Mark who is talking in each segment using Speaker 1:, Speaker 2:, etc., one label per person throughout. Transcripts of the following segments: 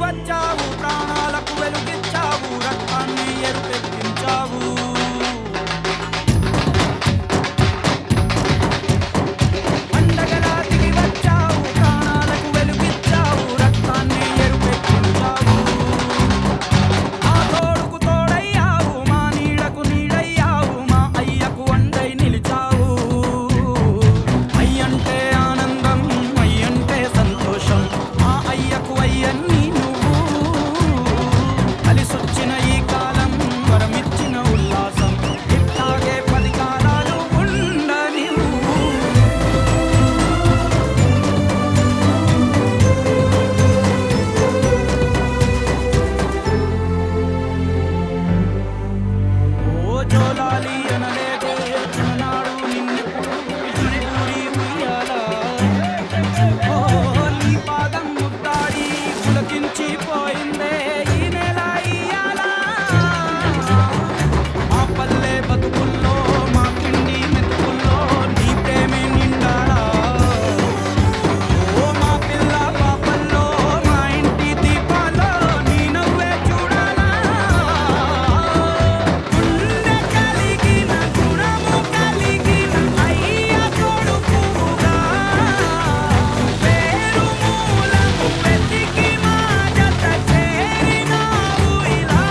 Speaker 1: వచ్చావు, ప్రాణాలకు వెలుగిచ్చావు, రక్తాన్ని ఎరుపెక్కించావు. పండగలా దిగి వచ్చావు, ప్రాణాలకు వెలుగిచ్చావు, రక్తాన్ని ఎరుపెక్కించావు. మా తోడుకు తోడయ్యావు, మా నీడకు నీడయ్యావు, మా అయ్యకు అండై నిలిచావు. అయ్యంటే ఆనందం, అయ్యంటే సంతోషం, మా అయ్యకు అయ్యన్ని నువ్వు. కలిసొచ్చిన ఈ కాలం వరమిచ్చిన ఉల్లాసం, ఇట్లాగే 10 కాలాలు ఉండనివ్వు. ఓ జోలాలి అనలేదే చిన్ననాడు నిన్నెప్పుడు ఇటురి ఉయ్యాలా. ఓ నీ పాదం ముద్దాడి పులకించిపోయిందే ఈ నెల ఇయ్యాలా. మా పల్లె బతుకుల్లో, మా పిండి మెతుకుల్లో నీ ప్రేమే నిండాలా. ఓ మా పిల్ల పాపల్లో, మా ఇంటి దీపాల్లో నీ నవ్వే చూడాలా. గుండె కలిగిన గుణము కలిగిన అయ్య కొడుకుగా, పేరు మూలము వెతికి మా జత చేరినావు ఇలా.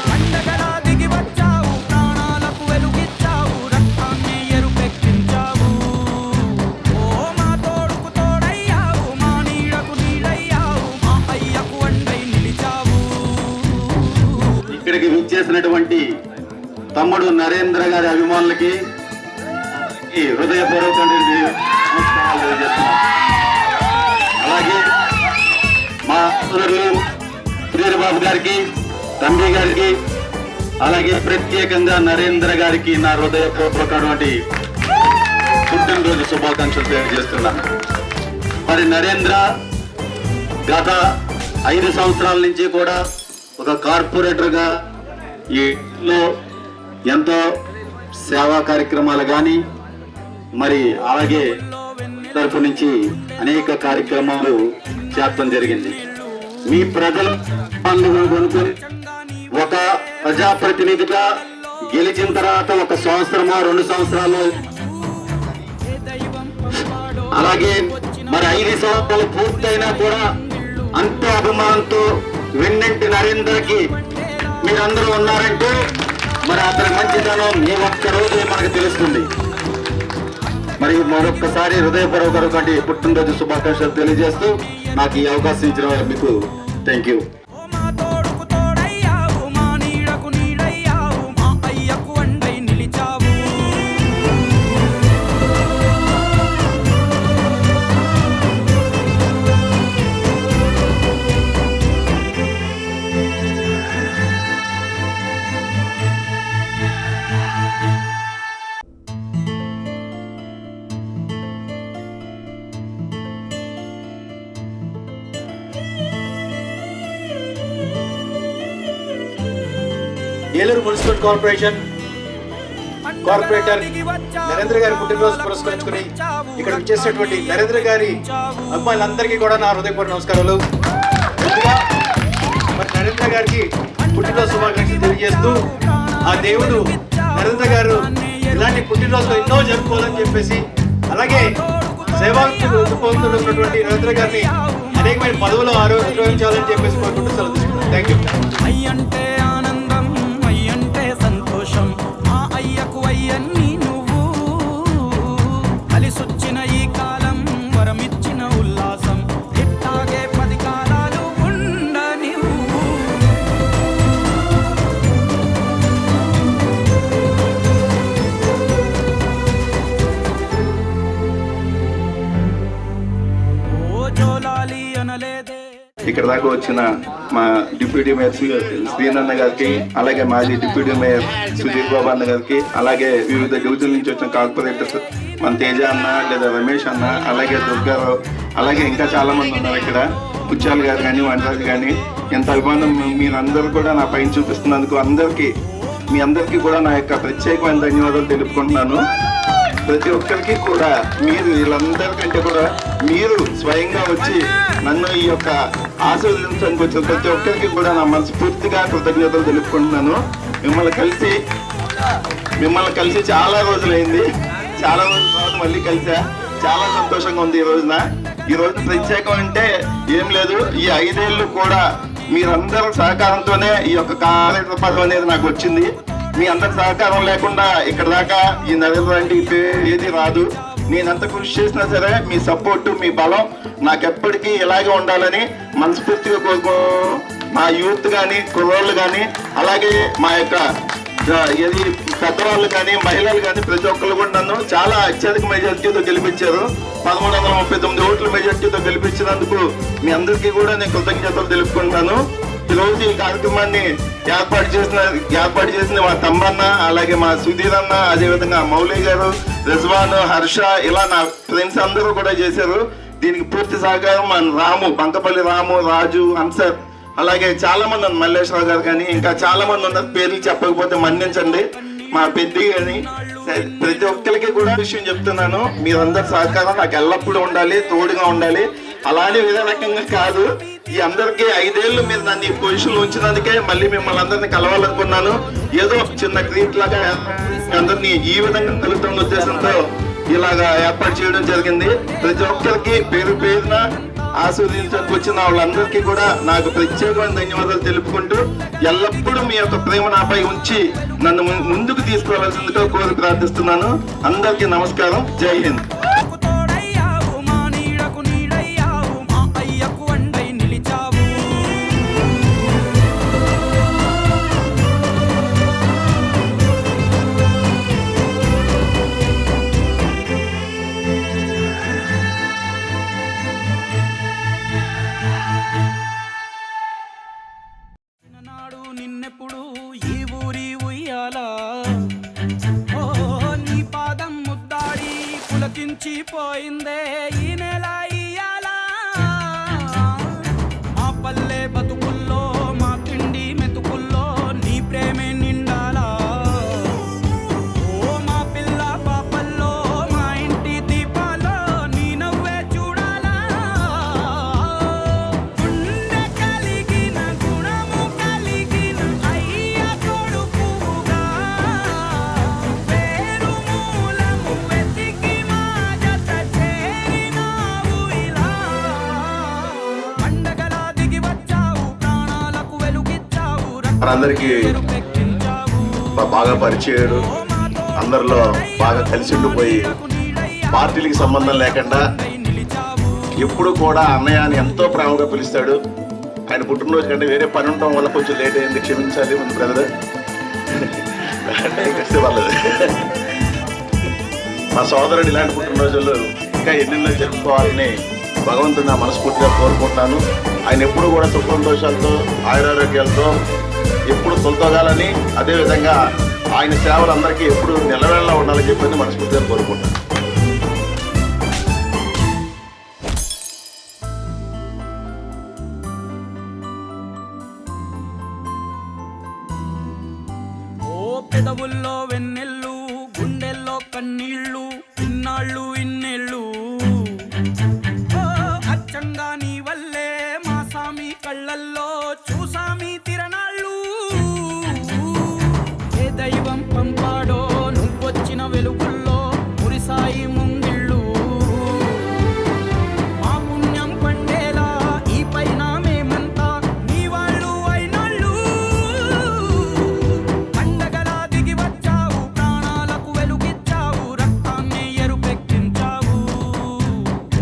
Speaker 1: పండగలా దిగి వచ్చావు, ప్రాణాలకు వెలుగిచ్చావు, రక్తాన్ని ఎరుపెక్కించావు. ఓ మా తోడుకు తోడయ్యావు, మా నీడకు నీడయ్యావు, మా అయ్యకు అండై నిలిచావు.
Speaker 2: ఇక్కడికి విచ్చేసినటువంటి తమ్ముడు నరేంద్ర గారి అభిమానులకి ఈ హృదయపూర్వకమైనటువంటి నమస్కారాలు తెలియజేస్తున్నాం. అలాగే మా సోదరులు శ్రీబాబు గారికి, తండ్రి గారికి, అలాగే ప్రత్యేకంగా నరేంద్ర గారికి నా హృదయపూర్వకమైనటువంటి పుట్టినరోజు శుభాకాంక్షలు తెలియజేస్తున్నాను. మరి నరేంద్ర గత 5 సంవత్సరాల నుంచి కూడా ఒక కార్పొరేటర్గా ఈ లో ఎంతో సేవా కార్యక్రమాలు కానీ, మరి అలాగే తరపు నుంచి అనేక కార్యక్రమాలు చేపట్టడం జరిగింది. మీ ప్రజల పనులు కొనుక్కొని ఒక ప్రజాప్రతినిధిగా గెలిచిన తర్వాత 1 సంవత్సరమా 2 సంవత్సరాలు, అలాగే మరి 5 సంవత్సరాలు పూర్తయినా కూడా అంతే అభిమానంతో వెన్నంటి నరేంద్రకి మీరందరూ ఉన్నారంటే మరి అతని మంచితనం ఏ ఒక్క రోజు మనకు తెలుస్తుంది. మరి మరొక్కసారి హృదయపూర్వకమైనటువంటి పుట్టినరోజు శుభాకాంక్షలు తెలియజేస్తూ నాకు ఈ అవకాశం ఇచ్చిన మీకు థ్యాంక్ యూ.
Speaker 1: ఓ మా తోడుకు తోడయ్యావు, మా నీడకు నీడయ్యావు, మా అయ్యకు అండై నిలిచావు.
Speaker 3: Eluru municipal corporation corporator Narendra గారి పుట్టినరోజు పురస్కరించుకుని ఇక్కడ వచ్చేసినటువంటి నరేంద్ర గారి అమ్మాయిలందరికీ కూడా నా హృదయపూర్వక నమస్కారాలు. ముందుగా మరి నరేంద్ర గారికి పుట్టినరోజు శుభాకాంక్షలు తెలియజేస్తూ ఆ దేవుడు నరేంద్ర గారు ఇలాంటి పుట్టినరోజులు ఎన్నో జరుపుకోవాలని చెప్పేసి, అలాగే సేవాలు పొందుతున్నటువంటి నరేంద్ర గారిని అనేకమైన పదవులు ఆరోగ్యించాలని చెప్పేసి కోరుకుంటూ సెలవు తీసుకున్నాను. Thank you.
Speaker 1: అయ్యంటే ఆనందం, అయ్యంటే సంతోషం, మా అయ్యకు అయ్యన్ని నువ్వు. కలిసొచ్చిన ఈ కాలం వరమిచ్చిన ఉల్లాసం, ఇట్లాగే 10 కాలాలు ఉండనివ్వు. ఓ జోలాలి అనలేదే.
Speaker 4: ఇక్కడ దాకా వచ్చిన మా డిప్యూటీ మేయర్ శ్రీనన్న గారికి, అలాగే మాజీ డిప్యూటీ మేయర్ సుధీర్ బాబు అన్న గారికి, అలాగే వివిధ డివిజన్ నుంచి వచ్చిన కార్పొరేటర్స్ మన తేజ అన్న, లేదా రమేష్ అన్న, అలాగే దుర్గారావు, అలాగే ఇంకా చాలా మంది ఉన్నారు ఇక్కడ. ముత్యాలు గారు కానీ, వంటరాజు కానీ, ఎంత అభిమానం మీరందరూ కూడా నా పైన చూపిస్తున్నందుకు మీ అందరికీ కూడా నా యొక్క ప్రత్యేకమైన ధన్యవాదాలు తెలుపుకుంటున్నాను. ప్రతి ఒక్కరికి కూడా మీరు వీళ్ళందరికంటే కూడా మీరు స్వయంగా వచ్చి నన్ను ఈ యొక్క ఆశీర్వదించడానికి వచ్చిన ప్రతి ఒక్కరికి కూడా నా మనస్ఫూర్తిగా కృతజ్ఞతలు తెలుపుకుంటున్నాను. మిమ్మల్ని కలిసి చాలా రోజులైంది. చాలా రోజుల తర్వాత మళ్ళీ కలిసా. చాలా సంతోషంగా ఉంది ఈ రోజు ప్రత్యేకం అంటే ఏం లేదు, ఈ 5 ఏళ్ళు కూడా మీరందరి సహకారంతోనే ఈ యొక్క కార్యక్రమం అనేది నాకు వచ్చింది. మీ అందరి సహకారం లేకుండా ఇక్కడ దాకా ఈ నరేంద్ర అంటే ఏది రాదు. నేనెంత కృషి చేసినా సరే మీ సపోర్టు, మీ బలం నాకెప్పటికీ ఇలాగే ఉండాలని మనస్ఫూర్తిగా కోరుకో. మా యూత్ కానీ, కుర్రోళ్ళు కానీ, అలాగే మా యొక్క ఏది పెద్దవాళ్ళు కానీ, మహిళలు కానీ ప్రతి ఒక్కరు కూడా నన్ను చాలా అత్యధిక మెజార్టీతో గెలిపించారు. 1339 ఓట్ల మెజార్టీతో గెలిపించినందుకు మీ అందరికీ కూడా నేను కృతజ్ఞతలు తెలుపుకుంటున్నాను. ఈరోజు ఈ కార్యక్రమాన్ని ఏర్పాటు చేసిన మా తమ్మన్న, అలాగే మా సుధీర్ అన్న, అదేవిధంగా మౌలి గారు, రిజ్వాన్, హర్ష, ఇలా నా ఫ్రెండ్స్ అందరూ కూడా చేశారు. దీనికి పూర్తి సహకారం మన రాము, బంకపల్లి రాము, రాజు, హంసర్, అలాగే చాలా మంది ఉన్నారు, మల్లేశ్వరరావు గారు కానీ ఇంకా చాలా మంది ఉన్నారు. పేర్లు చెప్పకపోతే మన్నించండి. మా పెద్ద కానీ ప్రతి ఒక్కరికి కూడా విషయం చెప్తున్నాను, మీరందరి సహకారం నాకు ఎల్లప్పుడూ ఉండాలి, తోడుగా ఉండాలి. అలానే వేరే రకంగా కాదు, ఈ అందరికీ 5 ఏళ్ళు మీరు నన్ను ఈ పొజిషన్లో ఉంచినందుకే మళ్ళీ మిమ్మల్ని అందరినీ కలవాలనుకున్నాను. ఏదో చిన్న ట్రీట్ లాగా అందరినీ ఈ విధంగా కలుగుతున్న ఉద్దేశంతో ఇలాగా ఏర్పాటు చేయడం జరిగింది. ప్రతి ఒక్కరికి పేరు పేరున ఆస్వాదించడానికి వచ్చిన వాళ్ళందరికీ కూడా నాకు ప్రత్యేకమైన ధన్యవాదాలు తెలుపుకుంటూ, ఎల్లప్పుడూ మీ యొక్క ప్రేమ నాపై ఉంచి నన్ను ముందుకు తీసుకువెళ్లాల్సిందిగా కోరి ప్రార్థిస్తున్నాను. అందరికీ నమస్కారం. జై హింద్.
Speaker 1: నిన్నెప్పుడు ఈ ఊరి ఉయ్యాల, ఓ నీ పాదం ముద్దాడి పులకించిపోయిందే ఈ నెల ఇయ్యాల. మా పల్లె బతుకుల్లో, మా తిండి మెతుకుల్లో నీ ప్రేమే నిండాలా. ఓ మా పిల్ల పాపల్లో, మా ఇంటి దీపాల్లో నీ నవ్వే చూడాలా. గుండె కలిగిన గుణము కలిగిన అయ్య కొడుకుగా, పేరు మూలము వెతికి మా జత చేరినావు ఇలా. పండగలా దిగి వచ్చావు, ప్రాణాలకు వెలుగిచ్చావు,
Speaker 3: అందరికీ
Speaker 1: రక్తెక్కించావు.
Speaker 3: బాగా పరిచయాలు, అందరిలో బాగా కలిసి ఉండిపోయి పార్టీలకి సంబంధం లేకుండా ఎప్పుడు కూడా అన్నయ్య అని ఎంతో ప్రేమగా పిలుస్తాడు. ఆయన పుట్టినరోజు కంటే వేరే పని ఉండటం వల్ల కొంచెం లేట్ అయింది, క్షమించాలి ముందు బ్రదర్. వాళ్ళది మా సోదరుడు ఇలాంటి పుట్టినరోజులు ఇంకా ఎన్నెన్నో జరుపుకోవాలని భగవంతుడు నా మనస్ఫూర్తిగా కోరుకుంటున్నాను. ఆయన ఎప్పుడు కూడా సుఖ సంతోషాలతో, ఆయురారోగ్యాలతో ఎప్పుడు తొలతోగాలని, అదేవిధంగా ఆయన సేవలు అందరికీ ఎప్పుడు నిలవేళలా ఉండాలని చెప్పి మనస్ఫూర్తిగా కోరుకుంటాను.
Speaker 1: ఓ పెదవుల్లో వెన్నెల్లు, గుండెల్లో కన్నీళ్ళు, ఇన్నాళ్ళు ఇన్నేళ్ళు. ఓ అచ్చంగా నీ వల్లే మా సామి కళ్ళల్లో చూసామి తిరణాళ్ళు. ఏ దైవం పంపాడో నువ్వొచ్చిన వెలుగుల్లో మురిసాయి ముంగిళ్ళు. మా పుణ్యం పండేలా ఈ పైన మేమంతా నీ వాళ్ళు అయినాళ్ళు. పండగలా దిగి వచ్చావు, ప్రాణాలకు వెలుగిచ్చావు, రక్తాన్ని ఎరుపెక్కించావు.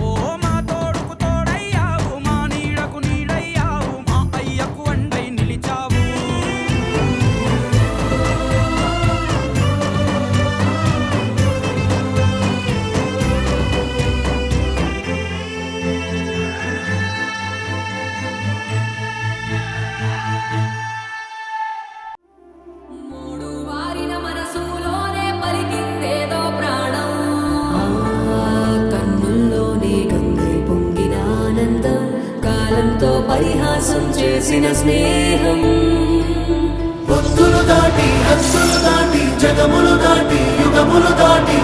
Speaker 1: ఓ మా తోడుకు తోడయ్యావు, మా నీడకు నీడయ్యావు, మా అయ్యకు అండై నిలిచావు.
Speaker 5: మూడు వారిన మనసులోనే పలికిందేదో ప్రాణం. కన్నుల్లోనే గంగై పొంగిన ఆనందం, కాలంతో పరిహాసం చేసిన స్నేహం.
Speaker 6: పొత్తులు దాటి, హస్సులు దాటి, జగములు దాటి, యుగములు దాటి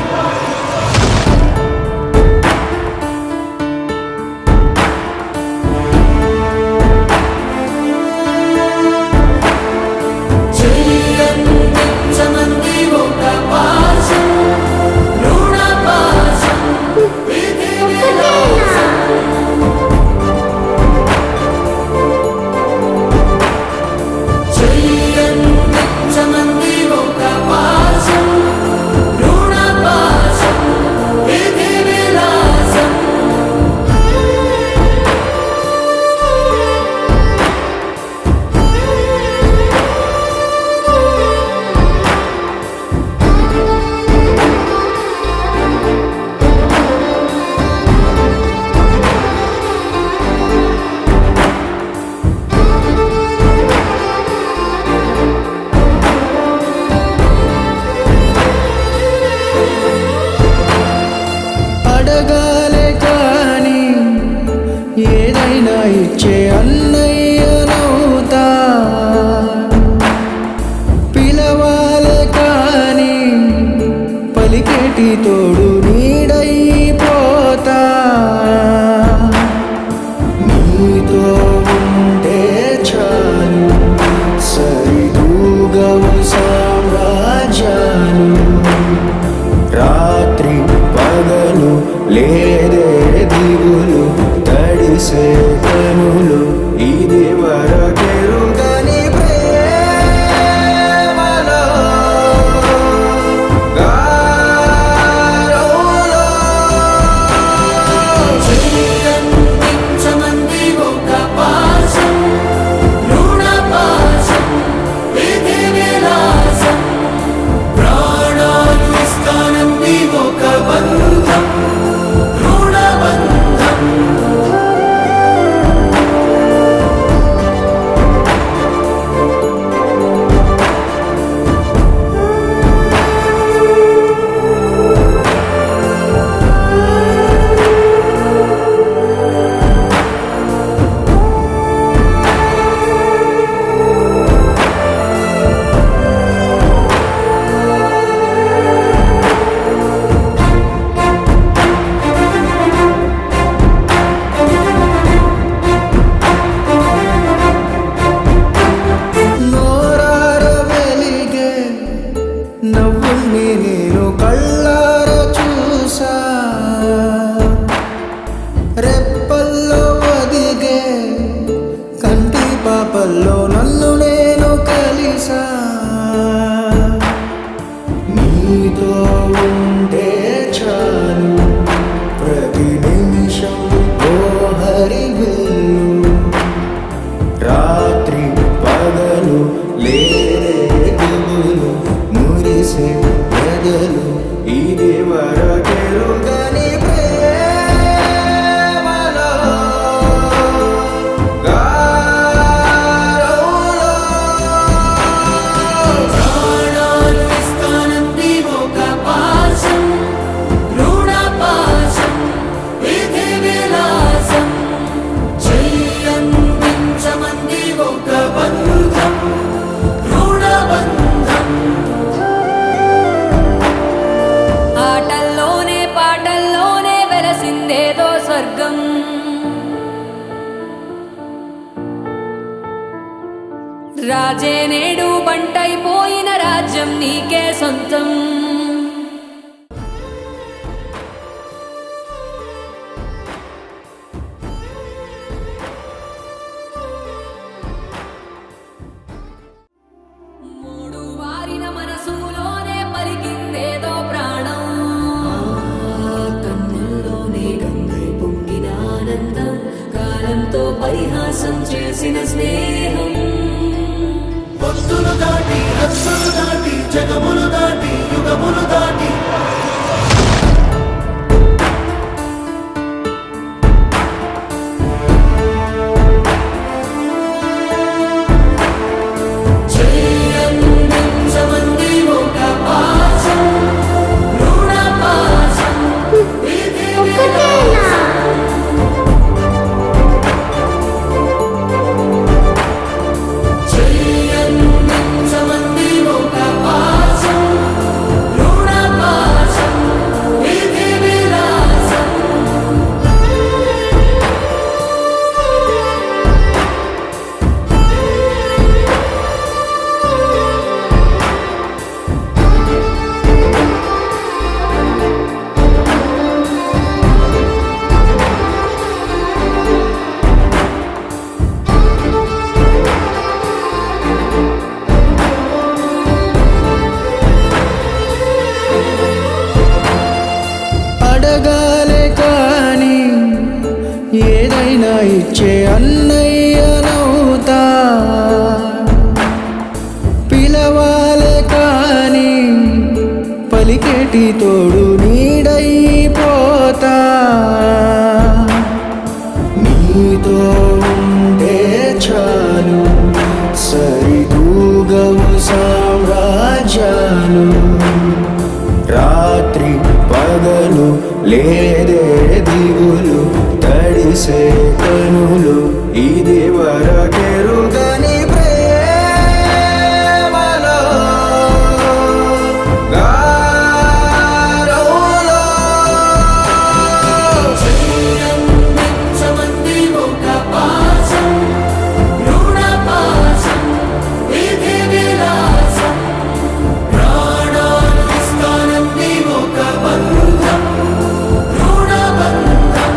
Speaker 6: నీతో ఉంటే చాలు ప్రతి నిమిషం ఓ హరివిల్లు రాత్రి పగలు లేరే గుబులు మురిసే ఎదలు ఇది వరకెరుగని ప్రేమలో గారోలో ప్రాణాలు ఇస్తానంది ఒక పాశం రుణ పాశం విధి విలాసం చెయ్యందించమంది ఒక బంధం రుణ బంధం
Speaker 5: ఆటల్లోనే పాటల్లోనే వెలసిందేదో స్వర్గం రాజే నేడు బంటైపోయిన రాజ్యం నీకే సొంతం మూడు వారిన మనసులోనే పలికిందేదో ప్రాణం కన్నుల్లోనే గంగై పొంగిన ఆనందం కాలంతో పరిహాసం చేసిన స్నేహం
Speaker 6: భక్తులు దాటి హస్సులు దాటి జగములు దాటి యుగములు దాటి చెయ్యందించమంది ఒక పాశం రుణ పాశం విధి విలాసం చెయ్యందించమంది ఒక పాశం రుణ పాశం విధి విలాసం అడగాలే కాని ఏదైనా ఇచ్చే అన్నయ్యనవుతా పిలవాలే కాని పలికేటి తోడు నీడైపోతా నీతో ఉంటే చాలు సరితూగవు సామ్రాజ్యాలు రాత్రి పగలు లేదే దిగులు తడిసే కనులు ఇది వరకెరుగని ప్రేమలో గారోలో చెయ్యందించమంది ఒక పాశం రుణ పాశం విధి విలాసం ప్రాణాలు ఇస్తానంది ఒక బంధం రుణ బంధం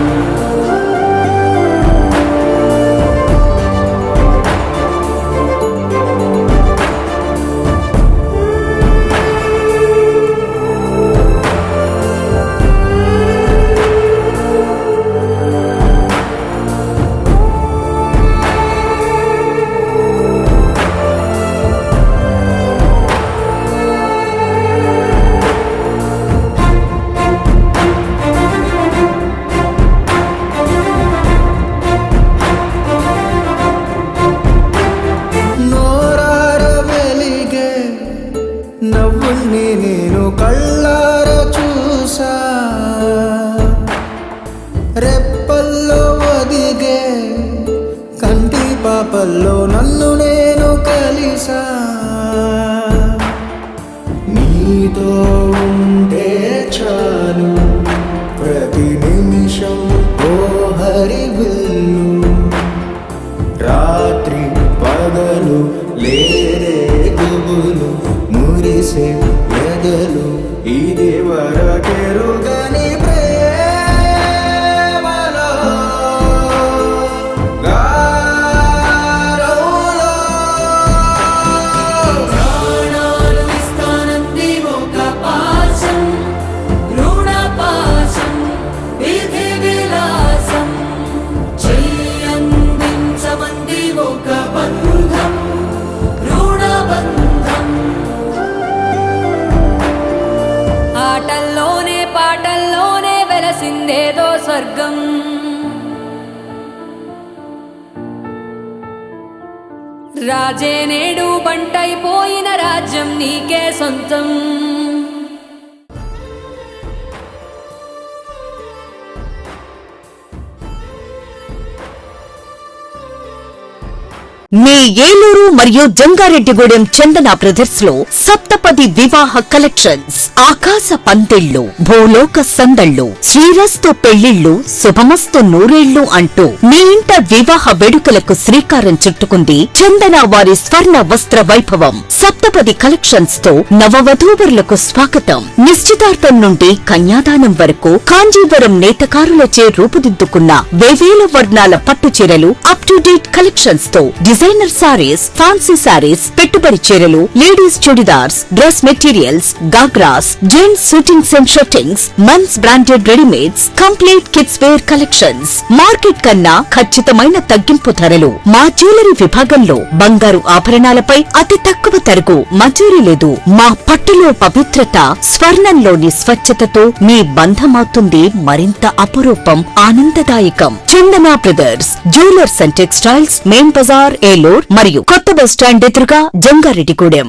Speaker 6: నోరార వెలిగే నవ్వుల్ని నేను కళ్ళార చూసా రెప్పల్లో ఒదిగే కంటి పాపల్లో నన్ను నేను కలిసా నీతో ఉంటే చాలు ప్రతి నిమిషం ఓ హరివిల్లు రాత్రి పగలు లేరే గుబులు మురిసే ఎదలు ఇది వరకెరుగని ప్రేమలో గారోలో ప్రాణాలు ఇస్తానంది ఒక
Speaker 5: తెలిసిందేదో స్వర్గం. రాజే నేడు బంటైపోయిన రాజ్యం నీకే సొంతం.
Speaker 7: మీ ఏలూరు మరియు జంగారెడ్డిగూడెం చందన బ్రదర్స్ లో సప్తపది వివాహ కలెక్షన్స్, ఆకాశ పందిళ్లు, భూలోక సందళ్లు, శ్రీరస్తు పెళ్లిళ్లు, శుభమస్తు నూరేళ్లు అంటూ మీ ఇంట వివాహ వేడుకలకు శ్రీకారం చుట్టుకుంది చందన వారి స్వర్ణ వస్త్ర వైభవం. సప్తపది కలెక్షన్స్ తో నవవధూవరులకు స్వాగతం. నిశ్చితార్థం నుండి కన్యాదానం వరకు కాంజీవరం నేతకారులచే రూపుదిద్దుకున్న వేవేల వర్ణాల పట్టు చీరలు, అప్ టు డేట్ కలెక్షన్స్ తో డిజైనర్ సారీస్, ఫ్యాన్సీ సారీస్, పెట్టుబడి చీరలు, ladies chudidars, dress materials, ghagras, gents suitings and shirtings, men's branded readymades, complete kids wear collections. Market కన్నా ఖచ్చితమైన తగ్గింపు ధరలు. మా జ్యువెలరీ విభాగంలో బంగారు ఆభరణాలపై అతి తక్కువ తరుగు మంజూరీ లేదు. మా పట్టులో పవిత్రత, స్వర్ణంలోని స్వచ్ఛతతో మీ బంధమవుతుంది మరింత అపురూపం, ఆనందదాయకం. Chandana brothers jewellers and textiles, main bazaar, Eluru మరియు కొత్త బస్ స్టాండ్ ఎదురుగా జంగారెడ్డిగూడెం.